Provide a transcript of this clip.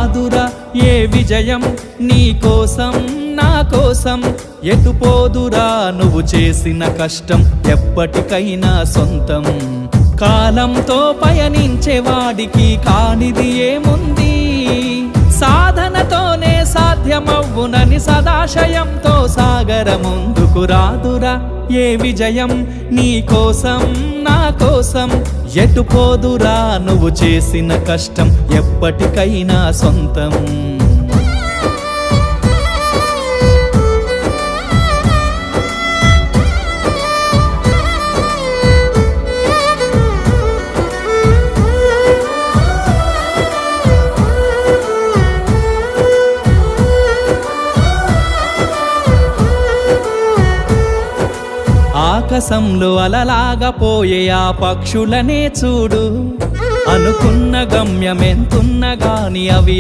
అదురా ఏ విజయం నీ కోసం నా కోసం ఎటుపోదురా నువ్వు చేసిన కష్టం ఎప్పటికైనా సొంతం కాలంతో పయనించే వాడికి కానిది ఏముంది సాధనతోనే సాధ్యమవ్వునని సదాశయంతో సాగర ముందుకు రాదురా ఏ విజయం నీ కోసం నా కోసం ఎటుపోదురా నువ్వు చేసిన కష్టం ఎప్పటికైనా సొంతం ఆకాశంలో అలలాగా పోయే ఆ పక్షులనే చూడు అనుకున్న గమ్యమెంతున్న గాని అవి